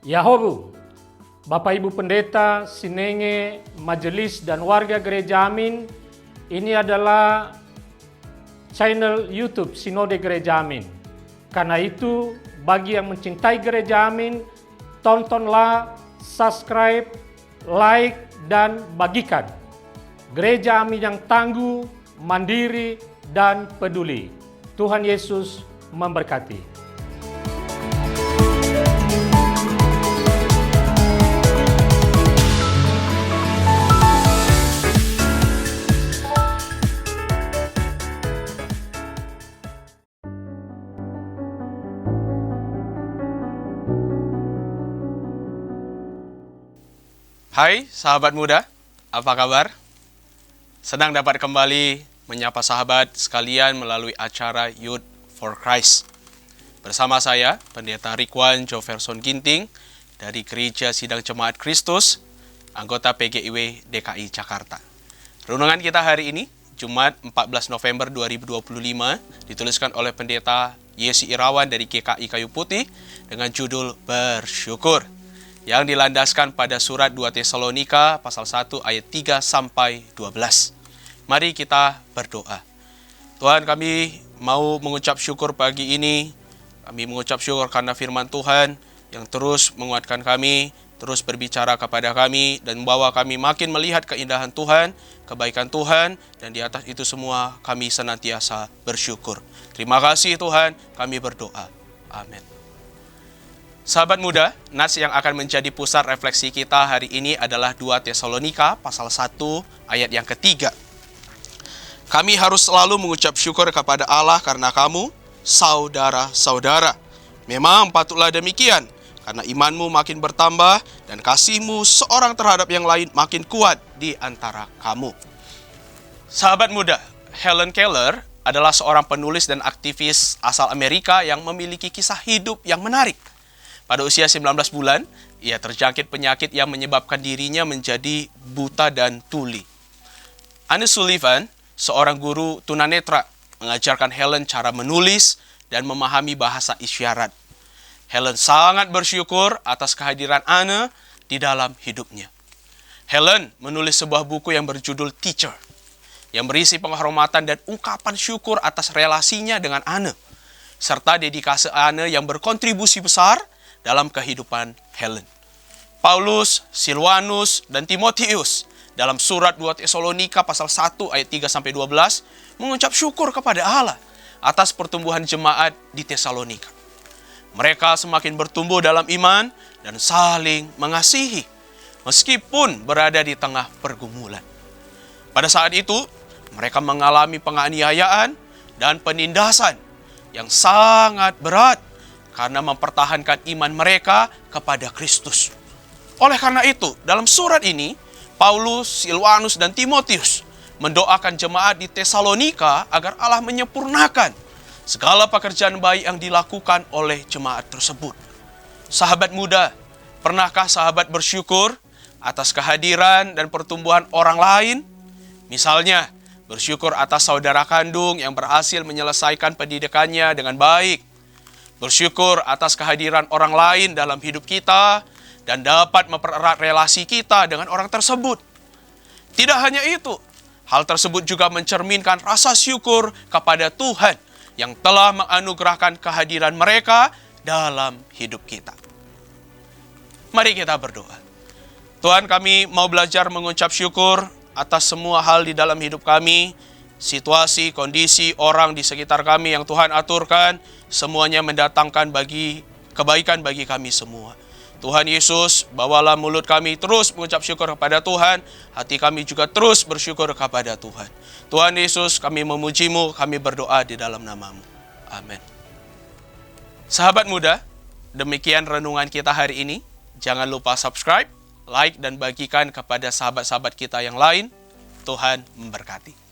Yahobu, Bapak Ibu Pendeta, Sinenge, Majelis dan warga Gereja Amin, ini adalah channel YouTube Sinode Gereja Amin. Karena itu, bagi yang mencintai Gereja Amin, tontonlah, subscribe, like, dan bagikan. Gereja Amin yang tangguh, mandiri, dan peduli. Tuhan Yesus memberkati. Hai sahabat muda, apa kabar? Senang dapat kembali menyapa sahabat sekalian melalui acara Youth for Christ. Bersama saya, Pendeta Rikwan Joverson Ginting dari Gereja Sidang Jemaat Kristus, anggota PGIW DKI Jakarta. Renungan kita hari ini, Jumat 14 November 2025, dituliskan oleh Pendeta Yesi Irawan dari GKI Kayu Putih dengan judul Bersyukur, yang dilandaskan pada surat 2 Tesalonika pasal 1 ayat 3 sampai 12. Mari kita berdoa. Tuhan, kami mau mengucap syukur pagi ini. Kami mengucap syukur karena firman Tuhan yang terus menguatkan kami, terus berbicara kepada kami dan membawa kami makin melihat keindahan Tuhan, kebaikan Tuhan, dan di atas itu semua kami senantiasa bersyukur. Terima kasih Tuhan, kami berdoa. Amin. Sahabat muda, nats yang akan menjadi pusat refleksi kita hari ini adalah 2 Tesalonika pasal 1 ayat yang ketiga. Kami harus selalu mengucap syukur kepada Allah karena kamu, saudara-saudara. Memang patutlah demikian, karena imanmu makin bertambah dan kasihmu seorang terhadap yang lain makin kuat di antara kamu. Sahabat muda, Helen Keller adalah seorang penulis dan aktivis asal Amerika yang memiliki kisah hidup yang menarik. Pada usia 19 bulan, ia terjangkit penyakit yang menyebabkan dirinya menjadi buta dan tuli. Anne Sullivan, seorang guru tunanetra, mengajarkan Helen cara menulis dan memahami bahasa isyarat. Helen sangat bersyukur atas kehadiran Anne di dalam hidupnya. Helen menulis sebuah buku yang berjudul Teacher, yang berisi penghormatan dan ungkapan syukur atas relasinya dengan Anne, serta dedikasi Anne yang berkontribusi besar dalam kehidupan Helen. Paulus, Silwanus, dan Timotius dalam surat 2 Tesalonika pasal 1 ayat 3 sampai 12 mengucap syukur kepada Allah atas pertumbuhan jemaat di Tesalonika. Mereka semakin bertumbuh dalam iman dan saling mengasihi meskipun berada di tengah pergumulan. Pada saat itu, mereka mengalami penganiayaan dan penindasan yang sangat berat karena mempertahankan iman mereka kepada Kristus. Oleh karena itu, dalam surat ini, Paulus, Silwanus, dan Timotius mendoakan jemaat di Tesalonika agar Allah menyempurnakan segala pekerjaan baik yang dilakukan oleh jemaat tersebut. Sahabat muda, pernahkah sahabat bersyukur atas kehadiran dan pertumbuhan orang lain? Misalnya, bersyukur atas saudara kandung yang berhasil menyelesaikan pendidikannya dengan baik. Bersyukur atas kehadiran orang lain dalam hidup kita dan dapat mempererat relasi kita dengan orang tersebut. Tidak hanya itu, hal tersebut juga mencerminkan rasa syukur kepada Tuhan yang telah menganugerahkan kehadiran mereka dalam hidup kita. Mari kita berdoa. Tuhan, kami mau belajar mengucap syukur atas semua hal di dalam hidup kami, situasi, kondisi, orang di sekitar kami yang Tuhan aturkan, semuanya mendatangkan kebaikan bagi kami semua. Tuhan Yesus, bawalah mulut kami terus mengucap syukur kepada Tuhan, hati kami juga terus bersyukur kepada Tuhan. Tuhan Yesus, kami memuji-Mu, kami berdoa di dalam nama-Mu. Amin. Sahabat muda, demikian renungan kita hari ini. Jangan lupa subscribe, like, dan bagikan kepada sahabat-sahabat kita yang lain. Tuhan memberkati.